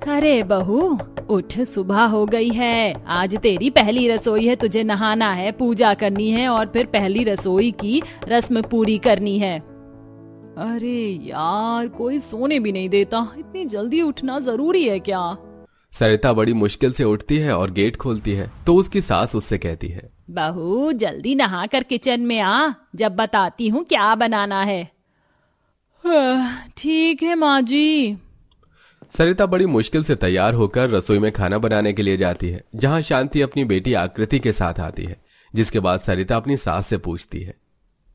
अरे बहू, उठ, सुबह हो गई है। आज तेरी पहली रसोई है, तुझे नहाना है, पूजा करनी है और फिर पहली रसोई की रस्म पूरी करनी है। अरे यार, कोई सोने भी नहीं देता। इतनी जल्दी उठना जरूरी है क्या? सरिता बड़ी मुश्किल से उठती है और गेट खोलती है तो उसकी सास उससे कहती है, बहू जल्दी नहा कर किचन में आ, जब बताती हूँ क्या बनाना है। ठीक है माँ जी। सरिता बड़ी मुश्किल से तैयार होकर रसोई में खाना बनाने के लिए जाती है, जहां शांति अपनी बेटी आकृति के साथ आती है। जिसके बाद सरिता अपनी सास से पूछती है,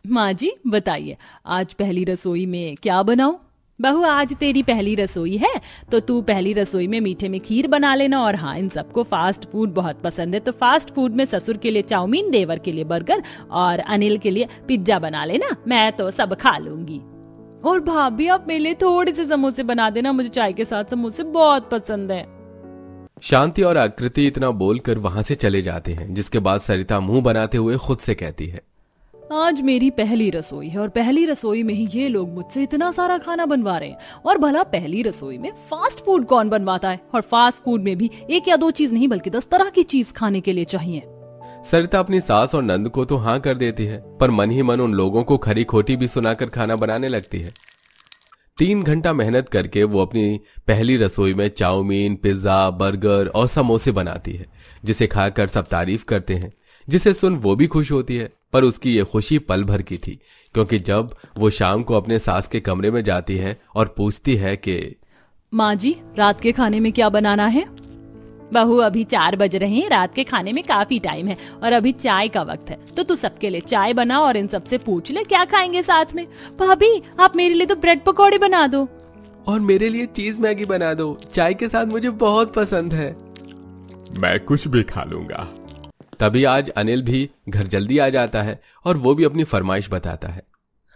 माँ जी बताइए, आज पहली रसोई में क्या बनाऊं? बहू आज तेरी पहली रसोई है तो तू पहली रसोई में मीठे में खीर बना लेना। और हाँ, इन सबको फास्ट फूड बहुत पसंद है तो फास्ट फूड में ससुर के लिए चाउमीन, देवर के लिए बर्गर और अनिल के लिए पिज्जा बना लेना। मैं तो सब खा लूंगी। और भाभी आप मेरे लिए थोड़े से समोसे बना देना, मुझे चाय के साथ समोसे बहुत पसंद है। शांति और आकृति इतना बोलकर वहां से चले जाते हैं। जिसके बाद सरिता मुंह बनाते हुए खुद से कहती है, आज मेरी पहली रसोई है और पहली रसोई में ही ये लोग मुझसे इतना सारा खाना बनवा रहे हैं। और भला पहली रसोई में फास्ट फूड कौन बनवाता है? और फास्ट फूड में भी एक या दो चीज नहीं बल्कि 10 तरह की चीज खाने के लिए चाहिए। सरिता अपनी सास और नंद को तो हाँ कर देती है, पर मन ही मन उन लोगों को खरी खोटी भी सुनाकर खाना बनाने लगती है। 3 घंटा मेहनत करके वो अपनी पहली रसोई में चाउमीन, पिज्जा, बर्गर और समोसे बनाती है, जिसे खाकर सब तारीफ करते हैं, जिसे सुन वो भी खुश होती है। पर उसकी ये खुशी पल भर की थी, क्योंकि जब वो शाम को अपने सास के कमरे में जाती है और पूछती है कि माँ जी रात के खाने में क्या बनाना है? बहू अभी 4 बज रहे हैं, रात के खाने में काफी टाइम है और अभी चाय का वक्त है, तो तू सबके लिए चाय बना और इन सबसे पूछ ले क्या खाएंगे साथ में। भाभी आप मेरे लिए तो ब्रेड पकौड़े बना दो। और मेरे लिए चीज मैगी बना दो, चाय के साथ मुझे बहुत पसंद है। मैं कुछ भी खा लूंगा। तभी आज अनिल भी घर जल्दी आ जाता है और वो भी अपनी फरमाइश बताता है।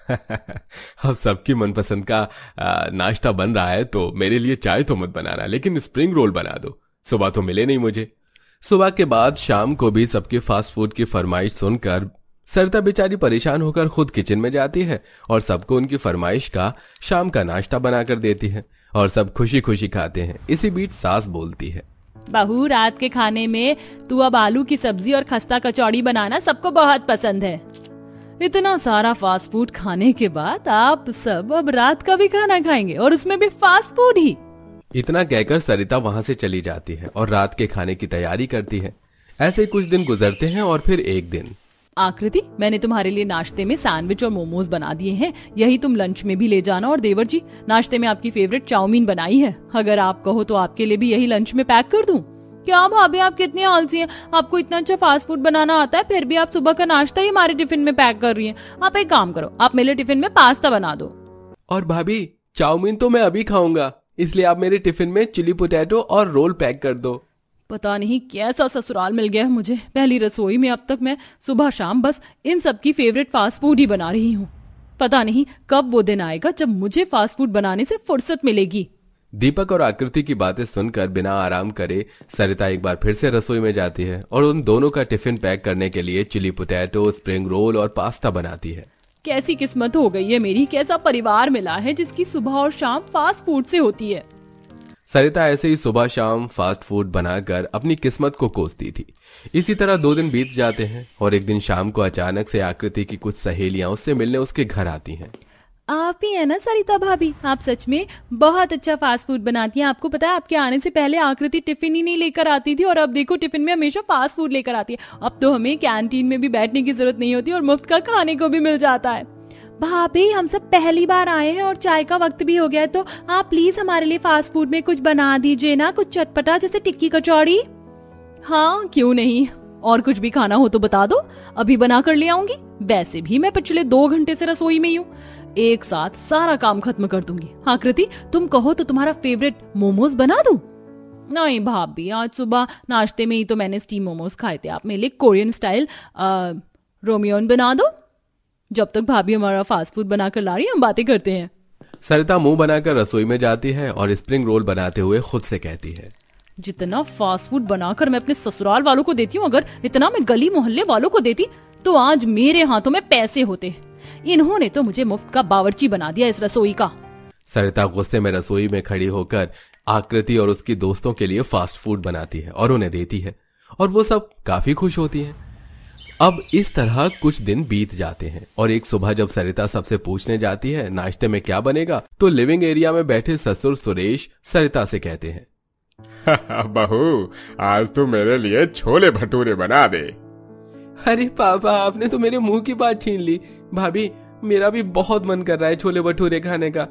अब सबकी मनपसंद का नाश्ता बन रहा है तो मेरे लिए चाय तो मत बनाना, लेकिन स्प्रिंग रोल बना दो। सुबह तो मिले नहीं मुझे। सुबह के बाद शाम को भी सबके फास्ट फूड की फरमाइश सुनकर सरिता बेचारी परेशान होकर खुद किचन में जाती है और सबको उनकी फरमाइश का शाम का नाश्ता बनाकर देती है और सब खुशी खुशी खाते हैं। इसी बीच सास बोलती है, बहू रात के खाने में तू अब आलू की सब्जी और खस्ता कचौड़ी बनाना, सबको बहुत पसंद है। इतना सारा फास्ट फूड खाने के बाद आप सब अब रात का भी खाना खाएंगे और उसमें भी फास्ट फूड ही। इतना कहकर सरिता वहां से चली जाती है और रात के खाने की तैयारी करती है। ऐसे कुछ दिन गुजरते हैं और फिर एक दिन, आकृति मैंने तुम्हारे लिए नाश्ते में सैंडविच और मोमोज बना दिए हैं, यही तुम लंच में भी ले जाना। और देवर जी नाश्ते में आपकी फेवरेट चाउमीन बनाई है, अगर आप कहो तो आपके लिए भी यही लंच में पैक कर दूं। क्या भाभी आप कितनी आलसी हैं, आपको इतना अच्छा फास्ट फूड बनाना आता है, फिर भी आप सुबह का नाश्ता ही हमारे टिफिन में पैक कर रही हैं। आप एक काम करो, आप मेरे टिफिन में पास्ता बना दो। और भाभी चाउमीन तो मैं अभी खाऊंगा, इसलिए आप मेरे टिफिन में चिली पोटैटो और रोल पैक कर दो। पता नहीं कैसा ससुराल मिल गया है मुझे। पहली रसोई में अब तक मैं सुबह शाम बस इन सब की फेवरेट फास्ट फूड ही बना रही हूँ। पता नहीं कब वो दिन आएगा जब मुझे फास्ट फूड बनाने से फुर्सत मिलेगी। दीपक और आकृति की बातें सुनकर बिना आराम करे सरिता एक बार फिर से रसोई में जाती है और उन दोनों का टिफिन पैक करने के लिए चिली पोटैटो, स्प्रिंग रोल और पास्ता बनाती है। कैसी किस्मत हो गई है मेरी, कैसा परिवार मिला है जिसकी सुबह और शाम फास्ट फूड से होती है। सरिता ऐसे ही सुबह शाम फास्ट फूड बनाकर अपनी किस्मत को कोसती थी। इसी तरह 2 दिन बीत जाते हैं और एक दिन शाम को अचानक से आकृति की कुछ सहेलियां उससे मिलने उसके घर आती हैं। आप ही है ना सरिता भाभी, आप सच में बहुत अच्छा फास्ट फूड बनाती हैं। आपको पता है आपके आने से पहले आकृति टिफिन ही नहीं लेकर आती थी और अब देखो टिफिन में हमेशा फास्ट फूड लेकर आती है। अब तो हमें कैंटीन में भी बैठने की जरूरत नहीं होती और मुफ्त का खाने को भी मिल जाता है। भाभी हम सब पहली बार आए हैं और चाय का वक्त भी हो गया है, तो आप प्लीज हमारे लिए फास्ट फूड में कुछ बना दीजिए ना, कुछ चटपटा जैसे टिक्की कचौड़ी। हाँ क्यों नहीं, और कुछ भी खाना हो तो बता दो, अभी बना कर ले आऊंगी। वैसे भी मैं पिछले 2 घंटे से रसोई में ही हूँ, एक साथ सारा काम खत्म कर दूंगी। आकृति तुम कहो तो तुम्हारा फेवरेट मोमोज बना दूं? नहीं भाभी आज सुबह नाश्ते में ही तो मैंने स्टीम मोमोज खाए थे, आप मेरे लिए कोरियन स्टाइल रोमियोन बना दो। जब तक भाभी हमारा फास्ट फूड बनाकर ला रही है हम बातें करते हैं। सरिता मुंह बनाकर रसोई में जाती है और स्प्रिंग रोल बनाते हुए खुद से कहती है, जितना फास्ट फूड बनाकर मैं अपने ससुराल वालों को देती हूँ, अगर इतना मैं गली मोहल्ले वालों को देती तो आज मेरे हाथों में पैसे होते। इन्होंने तो मुझे मुफ्त का बावर्ची बना दिया इस रसोई का। सरिता गुस्से में रसोई में खड़ी होकर आकृति और उसकी दोस्तों के लिए फास्ट फूड बनाती है और उन्हें देती है और वो सब काफी खुश होती हैं। अब इस तरह कुछ दिन बीत जाते हैं और एक सुबह जब सरिता सबसे पूछने जाती है नाश्ते में क्या बनेगा, तो लिविंग एरिया में बैठे ससुर सुरेश सरिता से कहते हैं, बहू आज तू मेरे लिए छोले भटूरे बना दे। अरे पापा, आपने तो मेरे मुंह की बात छीन ली। भाभी, मेरा भी बहुत मन कर रहा है छोले भटूरे खाने का,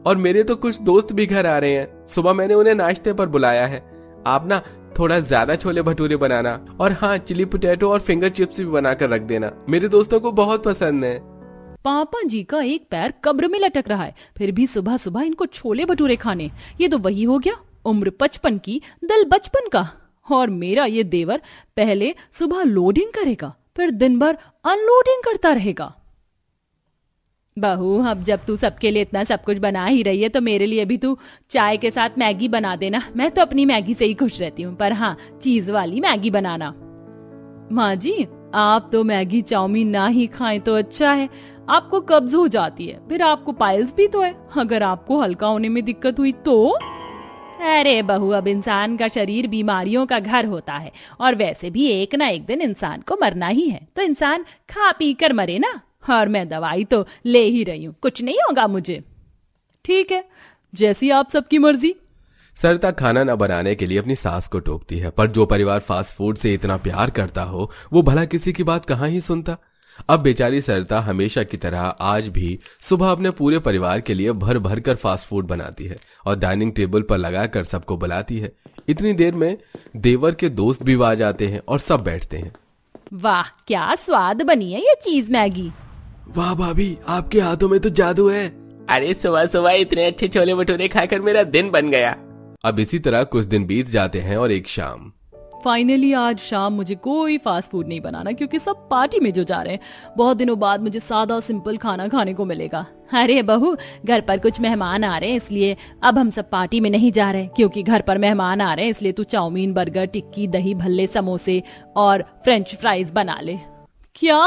और मेरे तो कुछ दोस्त भी घर आ रहे हैं। सुबह मैंने उन्हें नाश्ते पर बुलाया है। आप ना थोड़ा ज्यादा छोले भटूरे बनाना, और हाँ, चिली पोटैटो और फिंगर चिप्स भी बनाकर रख देना, मेरे दोस्तों को बहुत पसंद है। पापा जी का एक पैर कब्र में लटक रहा है, फिर भी सुबह सुबह इनको छोले भटूरे खाने। ये तो वही हो गया, उम्र 55 की दिल बचपन का। और मेरा ये देवर पहले सुबह लोडिंग करेगा, फिर दिन भर अनलोडिंग करता रहेगा। बहू, अब जब तू सबके लिए इतना सब कुछ बना ही रही है तो मेरे लिए भी तू चाय के साथ मैगी बना देना। मैं तो अपनी मैगी से ही खुश रहती हूँ, पर हाँ, चीज वाली मैगी बनाना। माँ जी, आप तो मैगी चाउमीन ना ही खाएं तो अच्छा है। आपको कब्ज हो जाती है, फिर आपको पाइल्स भी तो है। अगर आपको हल्का होने में दिक्कत हुई तो? अरे बहू, अब इंसान का शरीर बीमारियों का घर होता है, और वैसे भी एक ना एक दिन इंसान को मरना ही है, तो इंसान खा पी कर मरे ना। और मैं दवाई तो ले ही रही हूँ, कुछ नहीं होगा मुझे। ठीक है, जैसी आप सबकी मर्जी। सरिता खाना न बनाने के लिए अपनी सास को टोकती है, पर जो परिवार फास्ट फूड से इतना प्यार करता हो वो भला किसी की बात कहाँ ही सुनता। अब बेचारी सरिता हमेशा की तरह आज भी सुबह अपने पूरे परिवार के लिए भर भर कर फास्ट फूड बनाती है और डाइनिंग टेबल पर लगाकर सबको बुलाती है। इतनी देर में देवर के दोस्त भी आ जाते हैं और सब बैठते हैं। वाह, क्या स्वाद बनी है ये चीज मैगी। वाह भाभी, आपके हाथों में तो जादू है। अरे सुबह सुबह इतने अच्छे छोले भटूरे खाकर मेरा दिन बन गया। अब इसी तरह कुछ दिन बीत जाते हैं और एक शाम, फाइनली आज शाम मुझे कोई फास्ट फूड नहीं बनाना, क्योंकि सब पार्टी में जो जा रहे हैं। बहुत दिनों बाद मुझे सादा सिंपल खाना खाने को मिलेगा। अरे बहू, घर पर कुछ मेहमान आ रहे हैं, इसलिए अब हम सब पार्टी में नहीं जा रहे, क्योंकि घर पर मेहमान आ रहे हैं, इसलिए तू चाउमीन, बर्गर, टिक्की, दही भल्ले, समोसे और फ्रेंच फ्राइज बना ले। क्या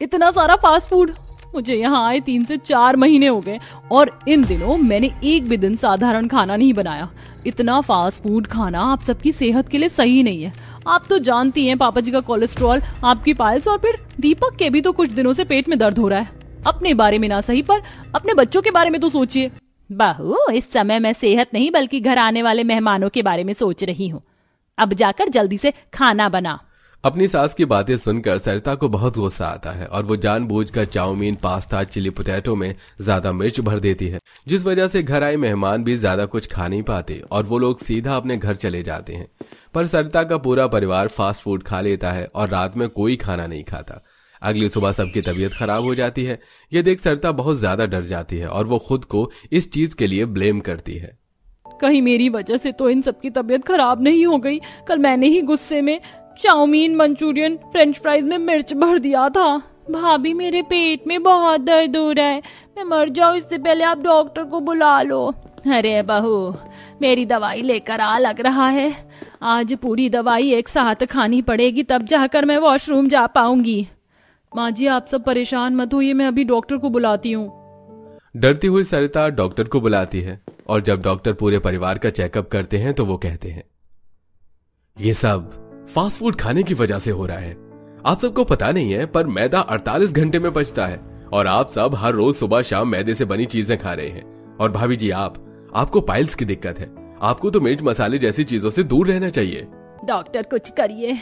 इतना सारा फास्ट फूड? मुझे यहाँ आए 3 से 4 महीने हो गए, और इन दिनों मैंने एक भी दिन साधारण खाना नहीं बनाया। इतना फास्ट फूड खाना आप सबकी सेहत के लिए सही नहीं है। आप तो जानती हैं पापा जी का कोलेस्ट्रॉल, आपकी पाइल्स, और फिर दीपक के भी तो कुछ दिनों से पेट में दर्द हो रहा है। अपने बारे में ना सही, पर अपने बच्चों के बारे में तो सोचिए। बहू, इस समय मैं सेहत नहीं बल्कि घर आने वाले मेहमानों के बारे में सोच रही हूँ। अब जाकर जल्दी से खाना बना। अपनी सास की बातें सुनकर सरिता को बहुत गुस्सा आता है और वो जानबूझकर चाउमीन, पास्ता, चिली पोटैटो में ज्यादा मिर्च भर देती है, जिस वजह से घर आए मेहमान भी ज्यादा कुछ खा नहीं पाते और वो लोग सीधा अपने घर चले जाते हैं। पर सरिता का पूरा परिवार फास्ट फूड खा लेता है और रात में कोई खाना नहीं खाता। अगली सुबह सबकी तबीयत खराब हो जाती है। ये देख सरिता बहुत ज्यादा डर जाती है और वो खुद को इस चीज के लिए ब्लेम करती है। कहीं मेरी वजह से तो इन सबकी तबीयत खराब नहीं हो गई। कल मैंने ही गुस्से में चाउमीन, मंचूरियन, फ्रेंच फ्राइज में मिर्च भर दिया था। भाभी, मेरे पेट में बहुत दर्द हो रहा है, मैं मर जाऊं इससे पहले आप डॉक्टर को बुला लो। अरे बहू, मेरी दवाई लेकर आ, लग रहा है आज पूरी दवाई एक साथ खानी पड़ेगी, तब जाकर मैं वॉशरूम जा पाऊंगी। माँ जी, आप सब परेशान मत होइए, मैं अभी डॉक्टर को बुलाती हूँ। डरती हुई सरिता डॉक्टर को बुलाती है और जब डॉक्टर पूरे परिवार का चेकअप करते हैं तो वो कहते हैं, ये सब फास्ट फूड खाने की वजह से हो रहा है। आप सबको पता नहीं है, पर मैदा 48 घंटे में पचता है और आप सब हर रोज सुबह शाम मैदे से बनी चीजें खा रहे हैं। और भाभी जी, आपको पाइल्स की दिक्कत है, आपको तो मिर्च मसाले जैसी चीजों से दूर रहना चाहिए। डॉक्टर, कुछ करिए,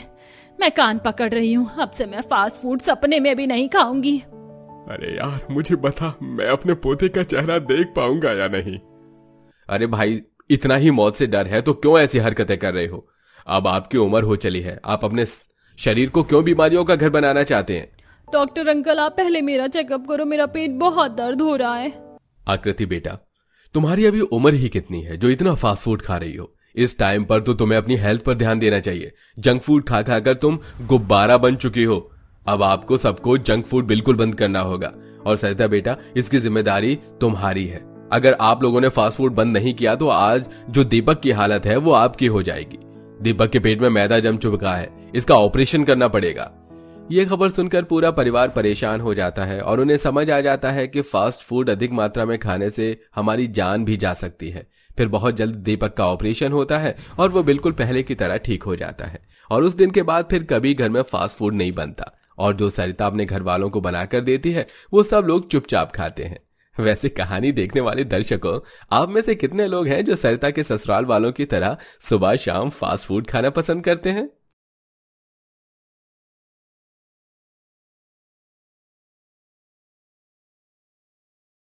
मैं कान पकड़ रही हूँ, अब से मैं फास्ट फूड सपने में भी नहीं खाऊंगी। अरे यार, मुझे बता, मैं अपने पोते का चेहरा देख पाऊंगा या नहीं? अरे भाई, इतना ही मौत से डर है तो क्यों ऐसी हरकतें कर रहे हो? अब आपकी उम्र हो चली है, आप अपने शरीर को क्यों बीमारियों का घर बनाना चाहते हैं? डॉक्टर अंकल, आप पहले मेरा चेकअप करो, मेरा पेट बहुत दर्द हो रहा है। आकृति बेटा, तुम्हारी अभी उम्र ही कितनी है जो इतना फास्ट फूड खा रही हो? इस टाइम पर तो तुम्हें अपनी हेल्थ पर ध्यान देना चाहिए। जंक फूड खा खाकर तुम गुब्बारा बन चुकी हो। अब आपको सबको जंक फूड बिल्कुल बंद करना होगा। और सरिता बेटा, इसकी जिम्मेदारी तुम्हारी है। अगर आप लोगों ने फास्ट फूड बंद नहीं किया तो आज जो दीपक की हालत है वो आपकी हो जाएगी। दीपक के पेट में मैदा जम चुका है, इसका ऑपरेशन करना पड़ेगा। ये खबर सुनकर पूरा परिवार परेशान हो जाता है और उन्हें समझ आ जाता है कि फास्ट फूड अधिक मात्रा में खाने से हमारी जान भी जा सकती है। फिर बहुत जल्द दीपक का ऑपरेशन होता है और वो बिल्कुल पहले की तरह ठीक हो जाता है। और उस दिन के बाद फिर कभी घर में फास्ट फूड नहीं बनता और जो सरिता अपने घर वालों को बनाकर देती है वो सब लोग चुपचाप खाते हैं। वैसे कहानी देखने वाले दर्शकों, आप में से कितने लोग हैं जो सरिता के ससुराल वालों की तरह सुबह शाम फास्ट फूड खाना पसंद करते हैं?